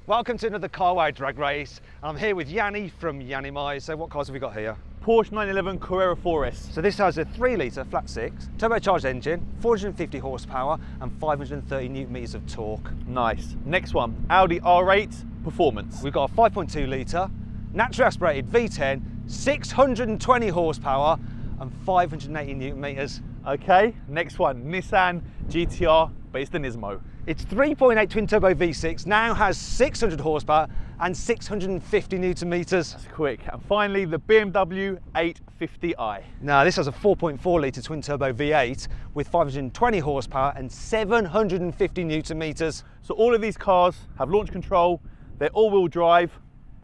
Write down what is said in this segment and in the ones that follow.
Welcome to another Carway drag race. I'm here with Yianni from Yiannimize. So what cars have we got here? Porsche 911 Carrera 4S. So this has a 3-litre flat 6, turbocharged engine, 450 horsepower and 530 newton meters of torque. Nice. Next one, Audi R8 Performance. We've got a 5.2 litre, naturally aspirated V10, 620 horsepower and 580 newton meters. Okay, next one, Nissan GT-R, but it's the Nismo. It's 3.8 twin turbo V6, now has 600 horsepower and 650 newton meters. That's quick. And finally, the BMW M850i. Now this has a 4.4 litre twin turbo V8 with 520 horsepower and 750 newton meters. So all of these cars have launch control, they're all-wheel drive,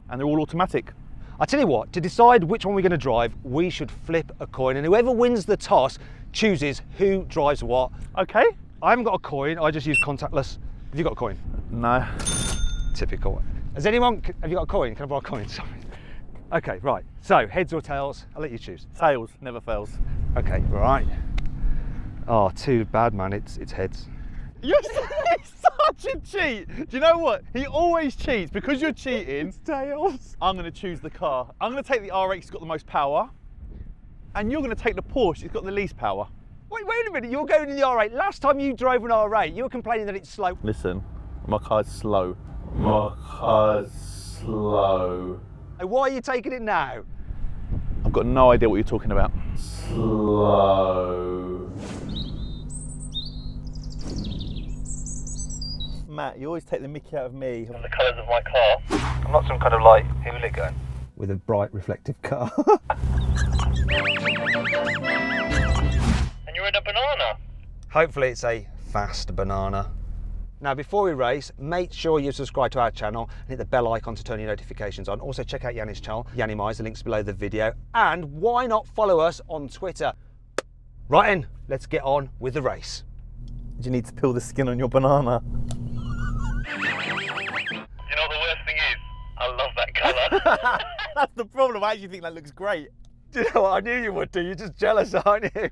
and they're all automatic. I tell you what, to decide which one we're going to drive, we should flip a coin, and whoever wins the toss chooses who drives what. Okay. I haven't got a coin, I just use contactless. Have you got a coin? No. Typical. Have you got a coin? Can I borrow a coin? Sorry. Okay, right. So, heads or tails? I'll let you choose. Tails, never fails. Okay, right. Oh, too bad, man. It's heads. You're such a cheat. Do you know what? He always cheats. Because you're cheating, It's tails. I'm going to choose the car. I'm going to take the R8, it's got the most power. And you're going to take the Porsche, it's got the least power. Wait a minute, you're going in the R8. Last time you drove an R8, you were complaining that it's slow. Listen, my car's slow. My car's slow. Why are you taking it now? I've got no idea what you're talking about. Slow. Matt, you always take the mickey out of me. And the colours of my car. I'm not some kind of like hooligan. With a bright reflective car. And you're in a banana. Hopefully it's a fast banana. Now before we race, make sure you subscribe to our channel and hit the bell icon to turn your notifications on. Also check out Yianni's channel, Yiannimize, the link's below the video. And why not follow us on Twitter? Right then, let's get on with the race. Do you need to peel the skin on your banana? You know what the worst thing is? I love that colour. That's the problem, I actually think that looks great. Do you know what? I knew you would do, you're just jealous, aren't you?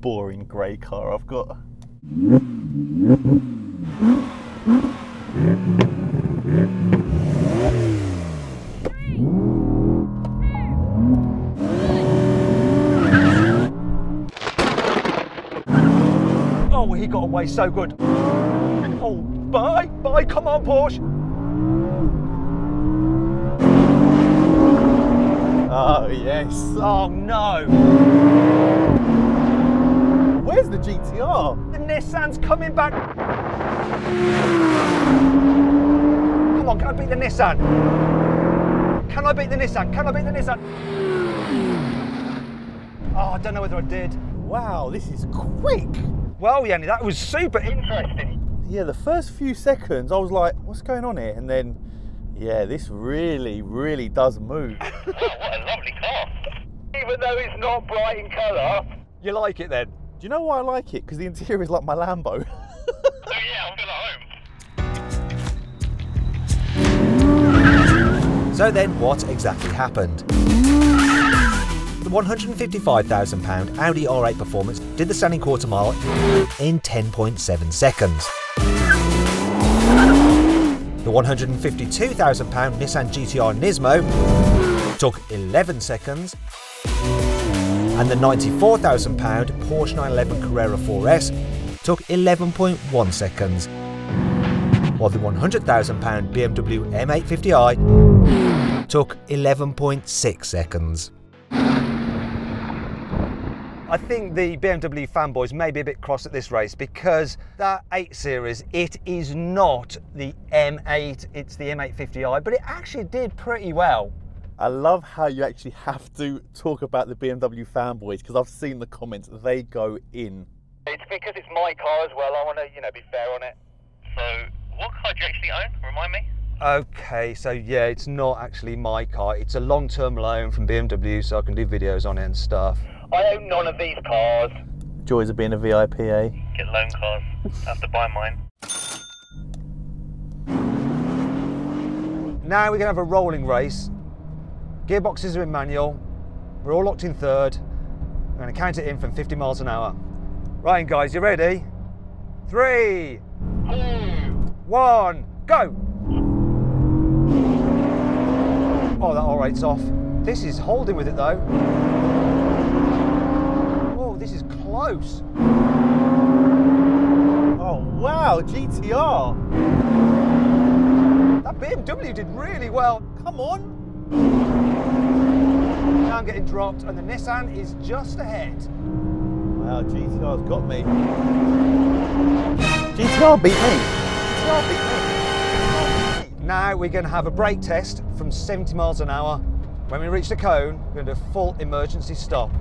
Boring grey car I've got. Oh, he got away so good. Oh, bye, come on, Porsche. Oh, yes. Oh, no. Where's the GT-R? The Nissan's coming back. Come on, can I beat the Nissan? Can I beat the Nissan? Can I beat the Nissan? Oh, I don't know whether I did. Wow, this is quick. Well, Yianni, that was super interesting. Yeah, the first few seconds I was like, what's going on here? And then, yeah, this really, really does move. Wow, what a lovely car. Even though it's not bright in colour. You like it then? Do you know why I like it? Because the interior is like my Lambo. Oh yeah, I feel at home. So then, what exactly happened? The £155,000 Audi R8 Performance did the standing quarter mile in 10.7 seconds. The £152,000 Nissan GT-R Nismo took 11 seconds. And the £94,000 Porsche 911 Carrera 4S took 11.1 seconds. While the £100,000 BMW M850i took 11.6 seconds. I think the BMW fanboys may be a bit cross at this race because that 8 Series, it is not the M8, it's the M850i, but it actually did pretty well. I love how you actually have to talk about the BMW fanboys because I've seen the comments, they go in. It's because it's my car as well, I want to, be fair on it. So, what car do you actually own? Remind me. Okay, so yeah, it's not actually my car. It's a long-term loan from BMW, so I can do videos on it and stuff. I own none of these cars. Joys of being a VIP, eh? Get loan cars. I have to buy mine. Now we're going to have a rolling race. Gearboxes are in manual. We're all locked in third. I'm going to count it in from 50 miles an hour. Right, guys, you ready? 3, 2, 1, go! Oh, that R8's off. This is holding with it though. Oh, this is close. Oh wow, GT-R. That BMW did really well. Come on. Now I'm getting dropped and the Nissan is just ahead. Wow, GT-R's got me. GT-R beat me. GT-R beat me. Now we're going to have a brake test from 70 miles an hour. When we reach the cone, we're going to do a full emergency stop.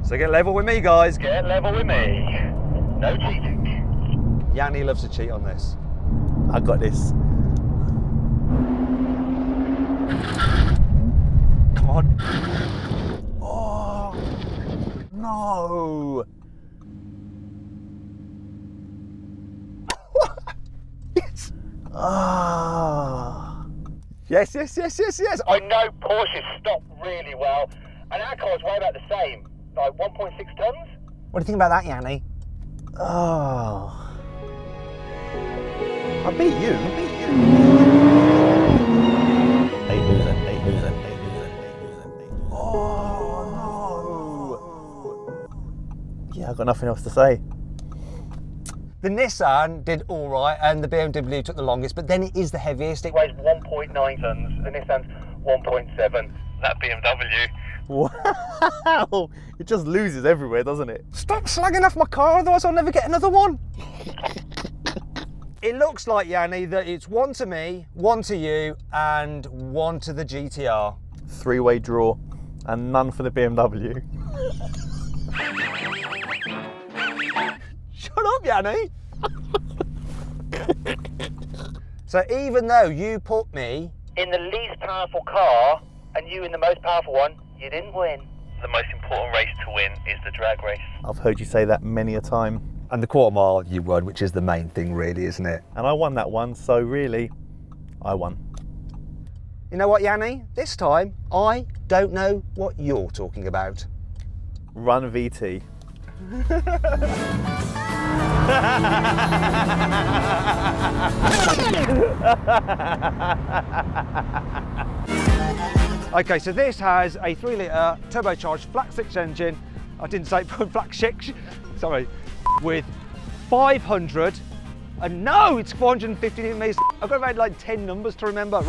So get level with me, guys. Get level with me. No cheating. Yianni loves to cheat on this. I got this. Come on. Oh, no. Yes. Ah. Yes, yes, yes, yes, yes. I know Porsche stopped really well, and our car's way about the same, like 1.6 tons. What do you think about that, Yianni? Oh. I beat you. I beat you. 8 losing, 8 losing, 8 losing, 8 losing, 8 losing. Oh no. Yeah, I've got nothing else to say. The Nissan did all right, and the BMW took the longest, but then it is the heaviest. It It weighs 1.9 tons, the Nissan's 1.7. That BMW. Wow. It just loses everywhere, doesn't it? Stop slagging off my car, otherwise I'll never get another one. It looks like, Yianni, that it's 1 to me, 1 to you, and 1 to the GT-R. 3-way draw, and none for the BMW. Shut up, Yianni. So even though you put me In the least powerful car, and you in the most powerful one, you didn't win. The most important race to win is the drag race. I've heard you say that many a time. and the quarter mile you won, which is the main thing really, isn't it? And I won that one, so really, I won. You know what, Yianni? This time, I don't know what you're talking about. Run VT. Okay, so this has a 3-litre turbocharged flat 6 engine. I didn't say flat 6, sorry, with 500, and no, it's 450 Newton meters. I've got about like 10 numbers to remember.